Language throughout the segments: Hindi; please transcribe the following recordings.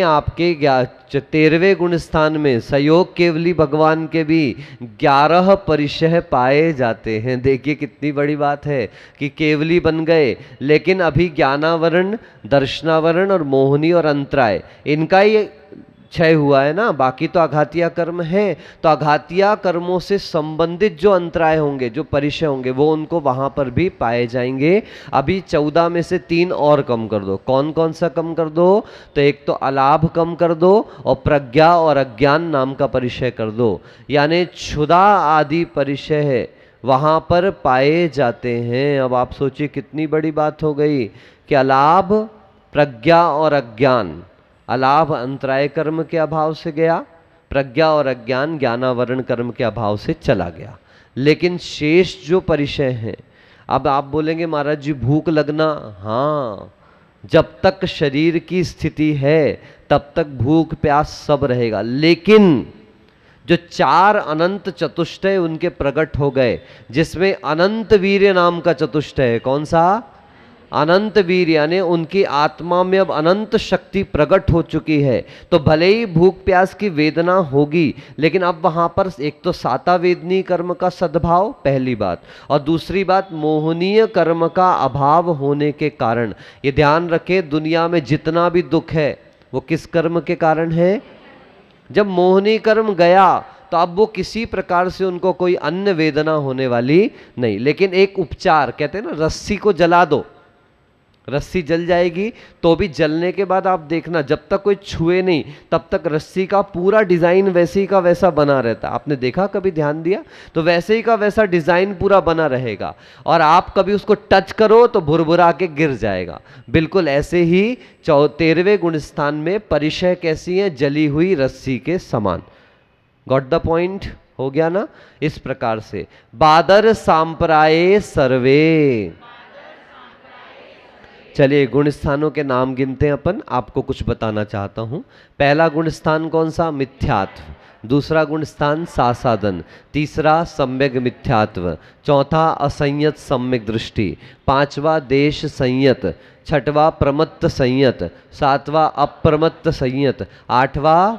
आपके 13वें गुण स्थान में सहयोग केवली भगवान के भी 11 परिचय पाए जाते हैं। देखिए कितनी बड़ी बात है कि केवली बन गए, लेकिन अभी ज्ञानावरण, दर्शनावरण और मोहनी और अंतराय इनका ही क्षय हुआ है ना, बाकी तो आघातिया कर्म है। तो आघातिया कर्मों से संबंधित जो अंतराय होंगे, जो परिचय होंगे, वो उनको वहां पर भी पाए जाएंगे। अभी 14 में से 3 और कम कर दो। कौन कौन सा कम कर दो? तो एक तो अलाभ कम कर दो और प्रज्ञा और अज्ञान नाम का परिचय कर दो। यानी क्षुधा आदि परिचय है वहां पर पाए जाते हैं। अब आप सोचिए कितनी बड़ी बात हो गई कि अलाभ, प्रज्ञा और अज्ञान। अलाभ अंतराय कर्म के अभाव से गया, प्रज्ञा और अज्ञान ज्ञानावरण कर्म के अभाव से चला गया। लेकिन शेष जो परिचय हैं, अब आप बोलेंगे महाराज जी भूख लगना, हाँ, जब तक शरीर की स्थिति है तब तक भूख प्यास सब रहेगा। लेकिन जो 4 अनंत चतुष्टय उनके प्रकट हो गए, जिसमें अनंत वीर्य नाम का चतुष्टय है। कौन सा? अनंत वीर, यानी उनकी आत्मा में अब अनंत शक्ति प्रकट हो चुकी है। तो भले ही भूख प्यास की वेदना होगी, लेकिन अब वहां पर एक तो साता वेदनी कर्म का सद्भाव, पहली बात, और दूसरी बात मोहनीय कर्म का अभाव होने के कारण। ये ध्यान रखें, दुनिया में जितना भी दुख है वो किस कर्म के कारण है? जब मोहनी कर्म गया तो अब वो किसी प्रकार से उनको कोई अन्य वेदना होने वाली नहीं। लेकिन एक उपचार, कहते हैं ना, रस्सी को जला दो, रस्सी जल जाएगी, तो भी जलने के बाद आप देखना जब तक कोई छुए नहीं तब तक रस्सी का पूरा डिजाइन वैसे ही का वैसा बना रहता। आपने देखा, कभी ध्यान दिया? तो वैसे ही का वैसा डिजाइन पूरा बना रहेगा, और आप कभी उसको टच करो तो भुरभुरा के गिर जाएगा। बिल्कुल ऐसे ही 13वें गुण स्थान में परिचय कैसी है? जली हुई रस्सी के समान। Got the point? हो गया ना? इस प्रकार से बादर सांप्राये सर्वे। चलिए गुण स्थानों के नाम गिनते हैं अपन, आपको कुछ बताना चाहता हूं। पहला गुण स्थान कौन सा? मिथ्यात्व। दूसरा गुण स्थान सासादन। तीसरा सम्यक मिथ्यात्व। चौथा असंयत सम्यक दृष्टि। पांचवा देश संयत। छठवा प्रमत्त संयत। सातवां अप्रमत्त संयत। आठवां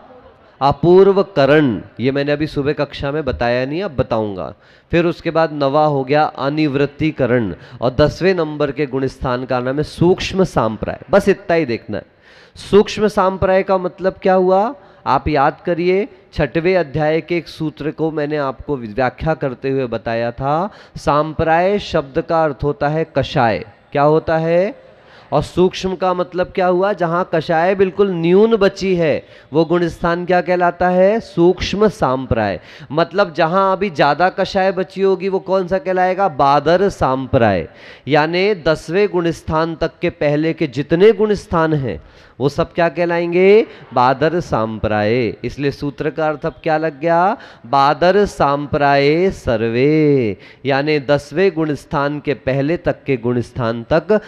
अपूर्व करण, ये मैंने अभी सुबह कक्षा में बताया नहीं, अब बताऊंगा। फिर उसके बाद 9वां हो गया अनिवृत्तिकरण, और 10वें नंबर के गुण स्थान का नाम है सूक्ष्म सांप्राय। बस इतना ही देखना है। सूक्ष्म सांप्राय का मतलब क्या हुआ? आप याद करिए, 6वें अध्याय के एक सूत्र को मैंने आपको व्याख्या करते हुए बताया था। सांप्राय शब्द का अर्थ होता है कषाय। क्या होता है? और सूक्ष्म का मतलब क्या हुआ? जहां कषाय बिल्कुल न्यून बची है वो गुण स्थान क्या कहलाता है? सूक्ष्म सांप्राय। मतलब जहां अभी ज्यादा कषाय बची होगी वो कौन सा कहलाएगा? बादर सांप्राय। यानी 10वें गुण स्थान तक के पहले के जितने गुण स्थान हैं वो सब क्या कहलाएंगे? बादर सांप्राय। इसलिए सूत्र का अर्थ अब क्या लग गया? बादर सांप्राय सर्वे। यानी 10वें गुण स्थान के पहले तक के गुण स्थान तक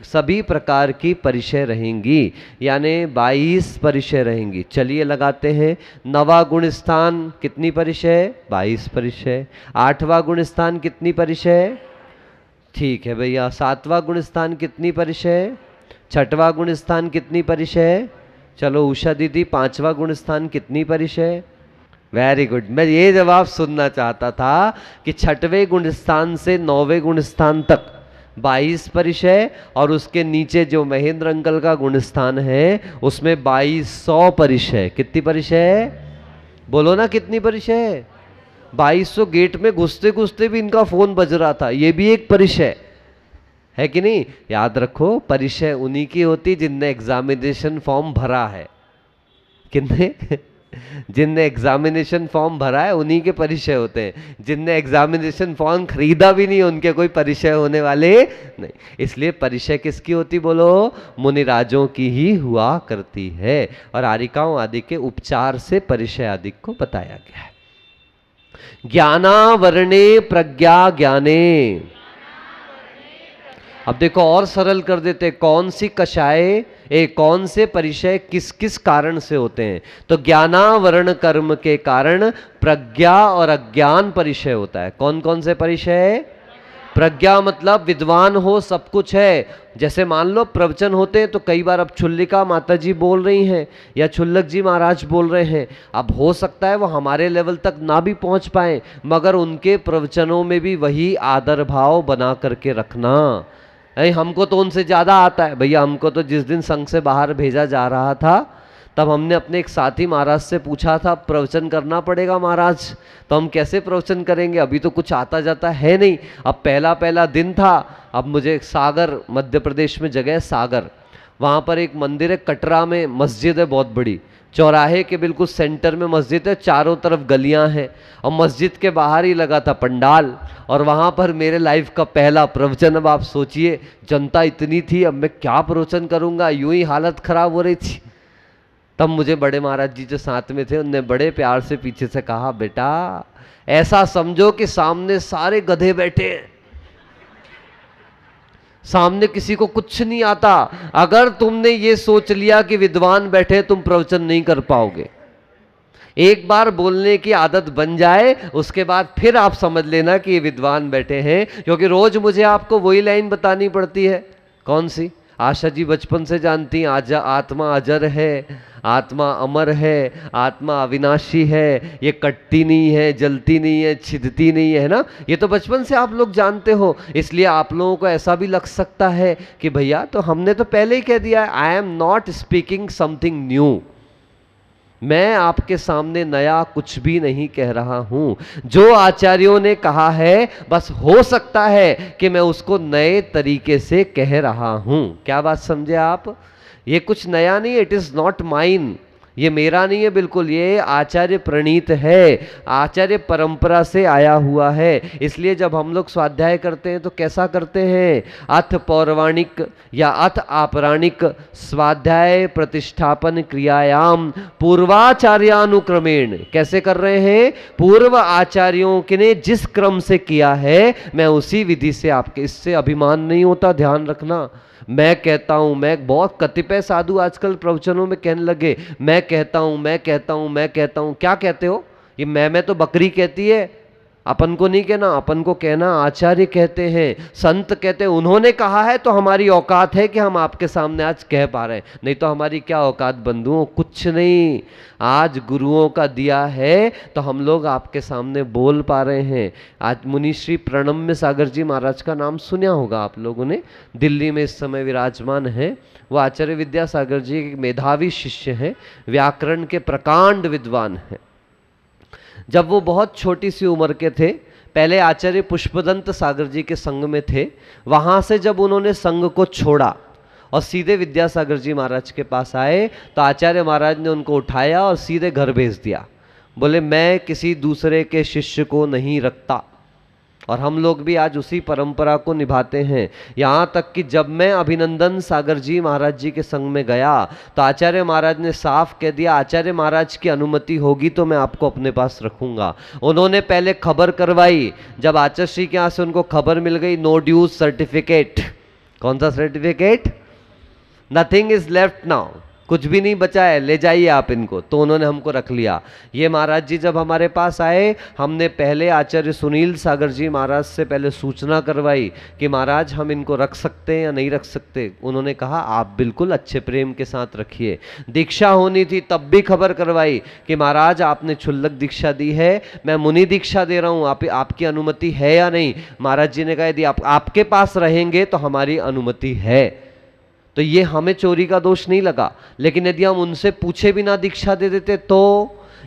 सभी प्रकार की परिचय रहेंगी, यानी 22 परिचय रहेंगी। चलिए लगाते हैं। 9वां गुण स्थान कितनी परिचय? 22 परिचय। 8वां गुण स्थान कितनी परिचय? ठीक है भैया। 7वां गुण स्थान कितनी परिचय? 6वां गुण स्थान कितनी परिचय? चलो उषा दीदी 5वां गुण स्थान कितनी परिचय? Very good. मैं ये जवाब सुनना चाहता था कि 6वें गुण स्थान से 9वें गुण स्थान तक 22 परिचय, और उसके नीचे जो महेंद्र अंकल का गुण स्थान है उसमें 2200 परिचय। कितनी परिचय? बोलो ना कितनी परिचय? 2200। गेट में घुसते घुसते भी इनका फोन बज रहा था, ये भी एक परिचय है कि नहीं? याद रखो, परिचय उन्हीं की होती जिनने एग्जामिनेशन फॉर्म भरा है। कितने? जिनने एग्जामिनेशन फॉर्म भरा है उन्हीं के परिचय होते हैं। जिनने एग्जामिनेशन फॉर्म खरीदा भी नहीं उनके कोई परिचय होने वाले नहीं। इसलिए परिचय किसकी होती? बोलो, मुनिराजों की ही हुआ करती है, और आरिकाओं आदि के उपचार से परिचय आदि को बताया गया है। ज्ञानावरणे प्रज्ञा ज्ञाने। अब देखो और सरल कर देते, कौन सी कषाय, कौन से परिचय किस किस कारण से होते हैं? तो ज्ञानावरण कर्म के कारण प्रज्ञा और अज्ञान परिचय होता है। कौन कौन से परिचय? प्रज्ञा मतलब विद्वान हो, सब कुछ है। जैसे मान लो प्रवचन होते हैं तो कई बार अब छुल्लिका माता जी बोल रही हैं या छुल्लक जी महाराज बोल रहे हैं, अब हो सकता है वो हमारे लेवल तक ना भी पहुंच पाए, मगर उनके प्रवचनों में भी वही आदर भाव बना करके रखना। अरे हमको तो उनसे ज़्यादा आता है भैया। हमको तो जिस दिन संघ से बाहर भेजा जा रहा था तब हमने अपने एक साथी महाराज से पूछा था, प्रवचन करना पड़ेगा महाराज, तो हम कैसे प्रवचन करेंगे, अभी तो कुछ आता जाता है नहीं। अब पहला पहला दिन था। अब मुझे सागर, मध्य प्रदेश में जगह है सागर, वहाँ पर एक मंदिर है, कटरा में मस्जिद है बहुत बड़ी, चौराहे के बिल्कुल सेंटर में मस्जिद है, चारों तरफ गलियां हैं और मस्जिद के बाहर ही लगा था पंडाल। और वहाँ पर मेरे लाइफ का पहला प्रवचन। अब आप सोचिए जनता इतनी थी, अब मैं क्या प्रवचन करूँगा, यूं ही हालत खराब हो रही थी। तब मुझे बड़े महाराज जी जो साथ में थे उनने बड़े प्यार से पीछे से कहा, बेटा ऐसा समझो कि सामने सारे गधे बैठे हैं, सामने किसी को कुछ नहीं आता। अगर तुमने ये सोच लिया कि विद्वान बैठे तुम प्रवचन नहीं कर पाओगे। एक बार बोलने की आदत बन जाए उसके बाद फिर आप समझ लेना कि ये विद्वान बैठे हैं, क्योंकि रोज मुझे आपको वही लाइन बतानी पड़ती है। कौन सी? आशा जी बचपन से जानती हैं, आत्मा अजर है, आत्मा अमर है, आत्मा अविनाशी है, ये कटती नहीं है, जलती नहीं है, छिदती नहीं है ना। ये तो बचपन से आप लोग जानते हो। इसलिए आप लोगों को ऐसा भी लग सकता है कि भैया तो हमने तो पहले ही कह दिया है, I am not speaking something new, मैं आपके सामने नया कुछ भी नहीं कह रहा हूं। जो आचार्यों ने कहा है बस हो सकता है कि मैं उसको नए तरीके से कह रहा हूं। क्या बात समझे आप? ये कुछ नया नहीं, इट इज नॉट माइन, ये मेरा नहीं है बिल्कुल, ये आचार्य प्रणीत है, आचार्य परंपरा से आया हुआ है। इसलिए जब हम लोग स्वाध्याय करते हैं तो कैसा करते हैं? अथ पौराणिक या अथ आपराणिक स्वाध्याय प्रतिष्ठापन क्रियायाम पूर्वाचार्यानुक्रमेण। कैसे कर रहे हैं? पूर्व आचार्यों के ने जिस क्रम से किया है मैं उसी विधि से आपके, इससे अभिमान नहीं होता, ध्यान रखना। मैं कहता हूं, मैं बहुत कतिपय साधु आजकल प्रवचनों में कहने लगे, मैं कहता हूं, मैं कहता हूं, मैं कहता हूं। क्या कहते हो? ये मैं तो बकरी कहती है, अपन को नहीं कहना, अपन को कहना आचार्य कहते हैं, संत कहते हैं। उन्होंने कहा है तो हमारी औकात है कि हम आपके सामने आज कह पा रहे हैं, नहीं तो हमारी क्या औकात बंधुओं, कुछ नहीं। आज गुरुओं का दिया है तो हम लोग आपके सामने बोल पा रहे हैं। आज मुनि श्री प्रणम्य सागर जी महाराज का नाम सुना होगा आप लोगों ने, दिल्ली में इस समय विराजमान है। वो आचार्य विद्यासागर जी के मेधावी शिष्य हैं, व्याकरण के प्रकांड विद्वान हैं। जब वो बहुत छोटी सी उम्र के थे, पहले आचार्य पुष्पदंत सागर जी के संग में थे। वहाँ से जब उन्होंने संग को छोड़ा और सीधे विद्यासागर जी महाराज के पास आए तो आचार्य महाराज ने उनको उठाया और सीधे घर भेज दिया। बोले मैं किसी दूसरे के शिष्य को नहीं रखता। और हम लोग भी आज उसी परंपरा को निभाते हैं। यहाँ तक कि जब मैं अभिनंदन सागर जी महाराज जी के संग में गया तो आचार्य महाराज ने साफ कह दिया, आचार्य महाराज की अनुमति होगी तो मैं आपको अपने पास रखूंगा। उन्होंने पहले खबर करवाई, जब आचार्य श्री के यहाँ से उनको खबर मिल गई, नो ड्यूज सर्टिफिकेट। कौन सा certificate? Nothing is left now, कुछ भी नहीं बचा है, ले जाइए आप इनको। तो उन्होंने हमको रख लिया। ये महाराज जी जब हमारे पास आए, हमने पहले आचार्य सुनील सागर जी महाराज से पहले सूचना करवाई कि महाराज हम इनको रख सकते हैं या नहीं रख सकते। उन्होंने कहा आप बिल्कुल अच्छे प्रेम के साथ रखिए। दीक्षा होनी थी तब भी खबर करवाई कि महाराज आपने क्षुल्लक दीक्षा दी है, मैं मुनि दीक्षा दे रहा हूँ, आपकी अनुमति है या नहीं। महाराज जी ने कहा यदि आपके पास रहेंगे तो हमारी अनुमति है। तो ये हमें चोरी का दोष नहीं लगा, लेकिन यदि हम उनसे पूछे बिना दीक्षा दे देते तो।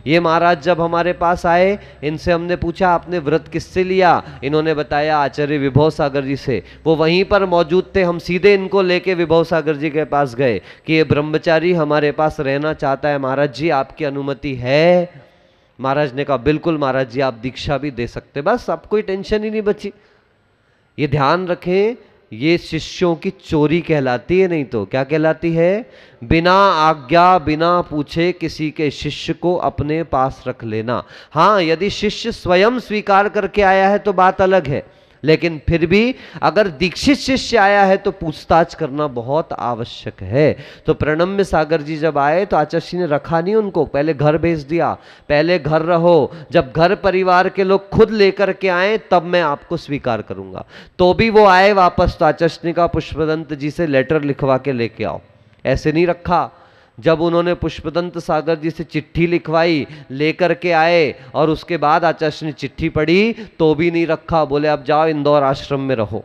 ये महाराज जब हमारे पास आए, इनसे हमने पूछा आपने व्रत किससे लिया? इन्होंने बताया आचार्य विभव सागर जी से। वो वहीं पर मौजूद थे। हम सीधे इनको लेके विभव सागर जी के पास गए कि ये ब्रह्मचारी हमारे पास रहना चाहता है, महाराज जी आपकी अनुमति है? महाराज ने कहा बिल्कुल महाराज जी आप दीक्षा भी दे सकते। बस अब कोई टेंशन ही नहीं बची। ये ध्यान रखें, ये शिष्यों की चोरी कहलाती है, नहीं तो क्या कहलाती है? बिना आज्ञा बिना पूछे किसी के शिष्य को अपने पास रख लेना। हाँ, यदि शिष्य स्वयं स्वीकार करके आया है तो बात अलग है। लेकिन फिर भी अगर दीक्षित शिष्य आया है तो पूछताछ करना बहुत आवश्यक है। तो प्रणम्य सागर जी जब आए तो आचार्य जी ने रखा नहीं उनको, पहले घर भेज दिया, पहले घर रहो, जब घर परिवार के लोग खुद लेकर के आए तब मैं आपको स्वीकार करूंगा। तो भी वो आए वापस, तो आचार्य जी ने कहा पुष्पदंत जी से लेटर लिखवा के लेके आओ। ऐसे नहीं रखा। जब उन्होंने पुष्पदंत सागर जी से चिट्ठी लिखवाई, लेकर के आए, और उसके बाद आचार्य ने चिट्ठी पढ़ी तो भी नहीं रखा। बोले अब जाओ इंदौर आश्रम में रहो।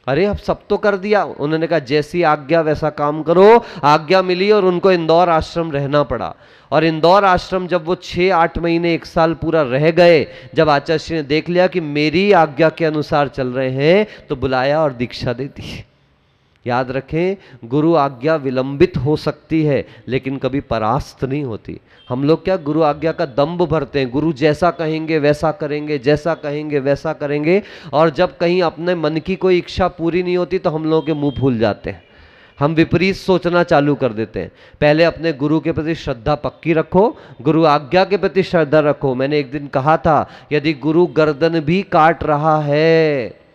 अरे अब सब तो कर दिया। उन्होंने कहा जैसी आज्ञा वैसा काम करो। आज्ञा मिली और उनको इंदौर आश्रम रहना पड़ा। और इंदौर आश्रम जब वो 6-8 महीने 1 साल पूरा रह गए, जब आचार्य ने देख लिया कि मेरी आज्ञा के अनुसार चल रहे हैं, तो बुलाया और दीक्षा दे दी। याद रखें, गुरु आज्ञा विलंबित हो सकती है लेकिन कभी परास्त नहीं होती। हम लोग क्या गुरु आज्ञा का दंभ भरते हैं, गुरु जैसा कहेंगे वैसा करेंगे, जैसा कहेंगे वैसा करेंगे, और जब कहीं अपने मन की कोई इच्छा पूरी नहीं होती तो हम लोगों के मुंह फूल जाते हैं, हम विपरीत सोचना चालू कर देते हैं। पहले अपने गुरु के प्रति श्रद्धा पक्की रखो, गुरु आज्ञा के प्रति श्रद्धा रखो। मैंने एक दिन कहा था, यदि गुरु गर्दन भी काट रहा है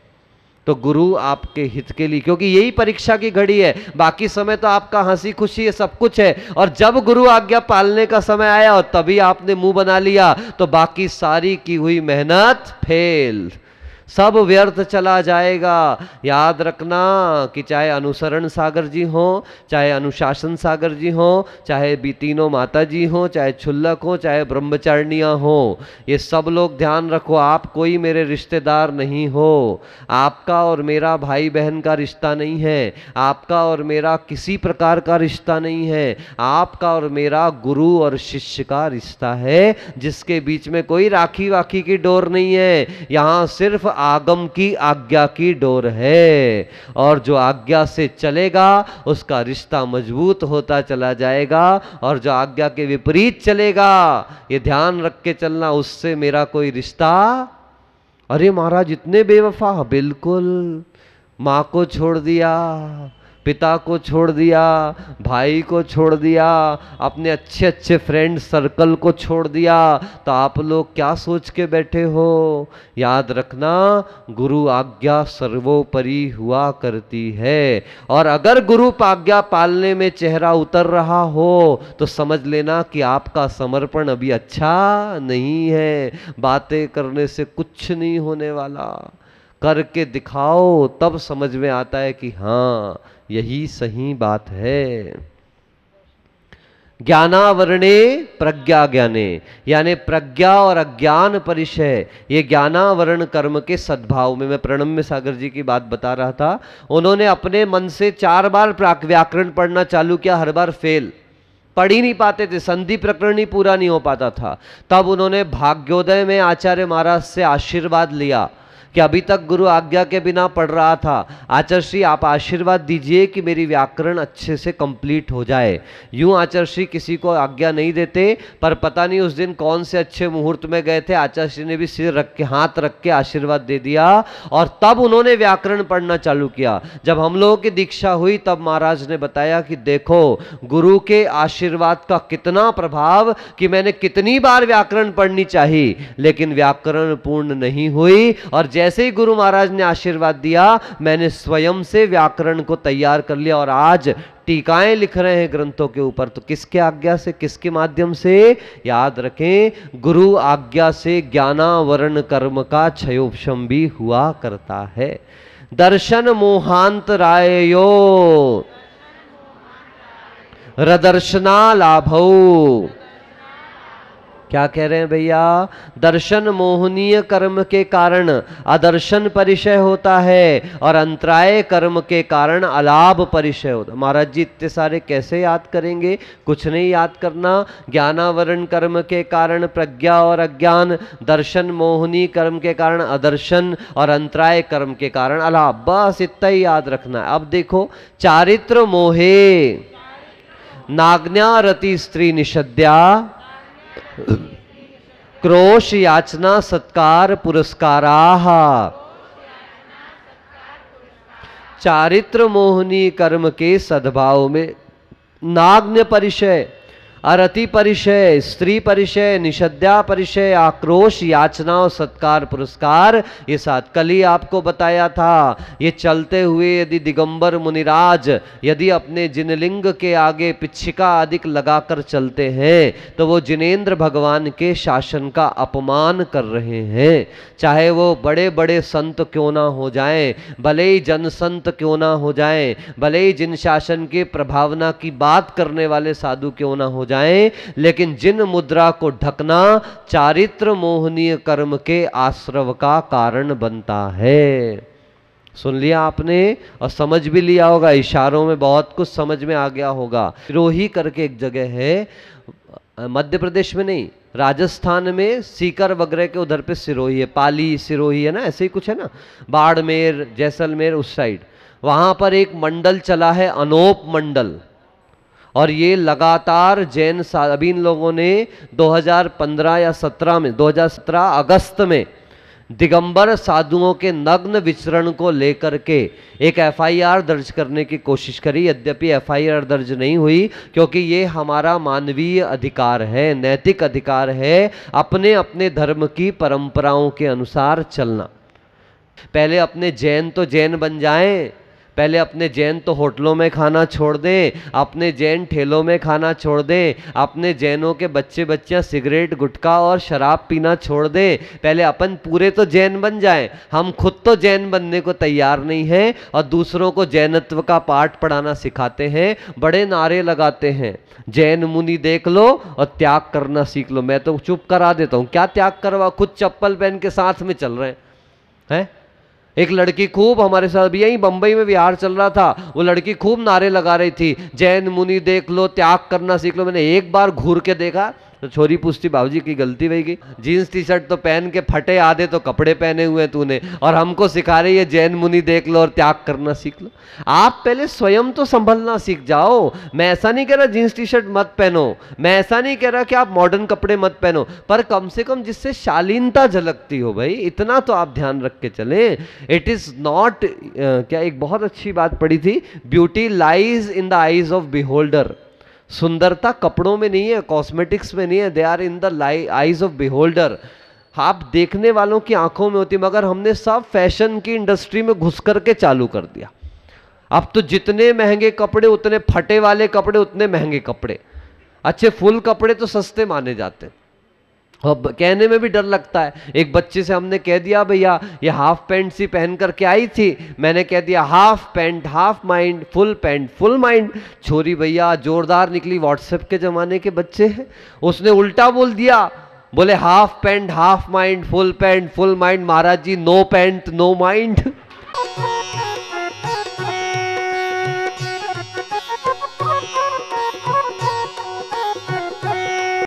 तो गुरु आपके हित के लिए, क्योंकि यही परीक्षा की घड़ी है। बाकी समय तो आपका हंसी खुशी है, सब कुछ है, और जब गुरु आज्ञा पालने का समय आया और तभी आपने मुंह बना लिया तो बाकी सारी की हुई मेहनत फेल, सब व्यर्थ चला जाएगा। याद रखना कि चाहे अनुसरण सागर जी हो, चाहे अनुशासन सागर जी हो, चाहे भी तीनों माता जी हो, चाहे क्षुल्लक हो, चाहे ब्रह्मचारिणियाँ हो, ये सब लोग ध्यान रखो, आप कोई मेरे रिश्तेदार नहीं हो। आपका और मेरा भाई बहन का रिश्ता नहीं है, आपका और मेरा किसी प्रकार का रिश्ता नहीं है, आपका और मेरा गुरु और शिष्य का रिश्ता है, जिसके बीच में कोई राखी वाखी की डोर नहीं है। यहाँ सिर्फ आगम की आज्ञा की डोर है, और जो आज्ञा से चलेगा उसका रिश्ता मजबूत होता चला जाएगा, और जो आज्ञा के विपरीत चलेगा, ये ध्यान रख के चलना, उससे मेरा कोई रिश्ता। अरे महाराज इतने बेवफा, बिल्कुल, माँ को छोड़ दिया, पिता को छोड़ दिया, भाई को छोड़ दिया, अपने अच्छे अच्छे फ्रेंड सर्कल को छोड़ दिया, तो आप लोग क्या सोच के बैठे हो? याद रखना, गुरु आज्ञा सर्वोपरि हुआ करती है, और अगर गुरु आज्ञा पालने में चेहरा उतर रहा हो तो समझ लेना कि आपका समर्पण अभी अच्छा नहीं है। बातें करने से कुछ नहीं होने वाला, करके दिखाओ, तब समझ में आता है कि हाँ यही सही बात है। ज्ञानावरणे प्रज्ञा ज्ञाने, यानी प्रज्ञा और अज्ञान परिचय, ये ज्ञानावरण कर्म के सद्भाव में। मैं प्रणम्य सागर जी की बात बता रहा था, उन्होंने अपने मन से 4 बार व्याकरण पढ़ना चालू किया, हर बार फेल, पढ़ ही नहीं पाते थे, संधि प्रकरण ही पूरा नहीं हो पाता था। तब उन्होंने भाग्योदय में आचार्य महाराज से आशीर्वाद लिया कि अभी तक गुरु आज्ञा के बिना पढ़ रहा था, आचार्य श्री आप आशीर्वाद दीजिए कि मेरी व्याकरण अच्छे से कंप्लीट हो जाए। यूं आचार्य श्री किसी को आज्ञा नहीं देते, पर पता नहीं उस दिन कौन से अच्छे मुहूर्त में गए थे, आचार्य श्री ने भी सिर रख के, हाथ रख के आशीर्वाद दे दिया, और तब उन्होंने व्याकरण पढ़ना चालू किया। जब हम लोगों की दीक्षा हुई तब महाराज ने बताया कि देखो गुरु के आशीर्वाद का कितना प्रभाव, कि मैंने कितनी बार व्याकरण पढ़नी चाहिए लेकिन व्याकरण पूर्ण नहीं हुई, और जैसे ही गुरु महाराज ने आशीर्वाद दिया मैंने स्वयं से व्याकरण को तैयार कर लिया, और आज टीकाएं लिख रहे हैं ग्रंथों के ऊपर। तो किसके आज्ञा से, किसके माध्यम से? याद रखें, गुरु आज्ञा से ज्ञानावरण कर्म का क्षयोपशम भी हुआ करता है। दर्शन मोहांत रायो रदर्शना लाभो, क्या कह रहे हैं भैया? दर्शन मोहनीय कर्म के कारण अदर्शन परिचय होता है, और अंतराय कर्म के कारण अलाभ परिचय होता है। महाराज जी इतने सारे कैसे याद करेंगे? कुछ नहीं याद करना। ज्ञानावरण कर्म के कारण प्रज्ञा और अज्ञान, दर्शन मोहनी कर्म के कारण अदर्शन, और अंतराय कर्म के कारण अलाभ, बस इतना ही याद रखना है। अब देखो, चारित्र मोहे नाग्न्या रति स्त्री निषद्या, क्रोश याचना सत्कार पुरस्काराः, चारित्र मोहनी कर्म के सद्भाव में नाग्न परिचय, अरति परिचय, स्त्री परिचय, निषद्या परिचय, आक्रोश, याचना और सत्कार पुरस्कार, ये 7 कल ही आपको बताया था। ये चलते हुए यदि दिगंबर मुनिराज यदि अपने जिनलिंग के आगे पिच्छिका अधिक लगाकर चलते हैं तो वो जिनेंद्र भगवान के शासन का अपमान कर रहे हैं। चाहे वो बड़े बड़े संत क्यों ना हो जाएं, भले ही जन संत क्यों ना हो जाएं, भले ही जिन शासन के प्रभावना की बात करने वाले साधु क्यों ना हो जाएं, लेकिन जिन मुद्रा को ढकना चारित्र मोहनीय कर्म के आश्रव का कारण बनता है। सुन लिया आपने और समझ भी लिया होगा, इशारों में बहुत कुछ समझ में आ गया होगा। सिरोही करके एक जगह है, मध्य प्रदेश में नहीं, राजस्थान में सीकर वगैरह के उधर पे सिरोही है, पाली सिरोही है ना, ऐसे ही कुछ है ना, बाड़मेर जैसलमेर उस साइड। वहां पर एक मंडल चला है, अनोप मंडल, और ये लगातार जैन अभी इन लोगों ने 2015 या 17 में 2017 अगस्त में दिगंबर साधुओं के नग्न विचरण को लेकर के एक एफआईआर दर्ज करने की कोशिश करी। यद्यपि एफआईआर दर्ज नहीं हुई, क्योंकि ये हमारा मानवीय अधिकार है, नैतिक अधिकार है अपने अपने धर्म की परंपराओं के अनुसार चलना। पहले अपने जैन तो जैन बन जाएं, पहले अपने जैन तो होटलों में खाना छोड़ दें, अपने जैन ठेलों में खाना छोड़ दें, अपने जैनों के बच्चे बच्चियां सिगरेट गुटखा और शराब पीना छोड़ दें। पहले अपन पूरे तो जैन बन जाएं। हम खुद तो जैन बनने को तैयार नहीं हैं और दूसरों को जैनत्व का पाठ पढ़ाना सिखाते हैं, बड़े नारे लगाते हैं, जैन मुनि देख लो और त्याग करना सीख लो। मैं तो चुप करा देता हूँ, क्या त्याग करवा, खुद चप्पल पहन के साथ में चल रहे हैं। एक लड़की खूब हमारे साथ भी यही बंबई में विहार चल रहा था, वो लड़की खूब नारे लगा रही थी, जैन मुनि देख लो, त्याग करना सीख लो। मैंने एक बार घूर के देखा तो छोरी पूछती, बाबूजी की गलती वही की, जीन्स टी शर्ट तो पहन के फटे, आधे तो कपड़े पहने हुए तूने, और हमको सिखा रही है जैन मुनि देख लो और त्याग करना सीख लो। आप पहले स्वयं तो संभलना सीख जाओ। मैं ऐसा नहीं कह रहा जीन्स टी शर्ट मत पहनो, मैं ऐसा नहीं कह रहा कि आप मॉडर्न कपड़े मत पहनो, पर कम से कम जिससे शालीनता झलकती हो भाई, इतना तो आप ध्यान रख के चले। इट इज नॉट क्या, एक बहुत अच्छी बात पढ़ी थी, beauty lies in the eyes of beholder. सुंदरता कपड़ों में नहीं है, कॉस्मेटिक्स में नहीं है, they are in the eyes of beholder. आप देखने वालों की आंखों में होती, मगर हमने सब फैशन की इंडस्ट्री में घुस करके चालू कर दिया। अब तो जितने महंगे कपड़े उतने फटे वाले कपड़े, उतने महंगे कपड़े, अच्छे फुल कपड़े तो सस्ते माने जाते हैं। अब कहने में भी डर लगता है। एक बच्चे से हमने कह दिया, भैया ये हाफ पैंट सी पहन करके आई थी, मैंने कह दिया half pant half mind, full pant full mind. छोरी भैया जोरदार निकली, व्हाट्सएप के जमाने के बच्चे हैं, उसने उल्टा बोल दिया, बोले half pant half mind, full pant full mind. Maharaj ji no pant no mind.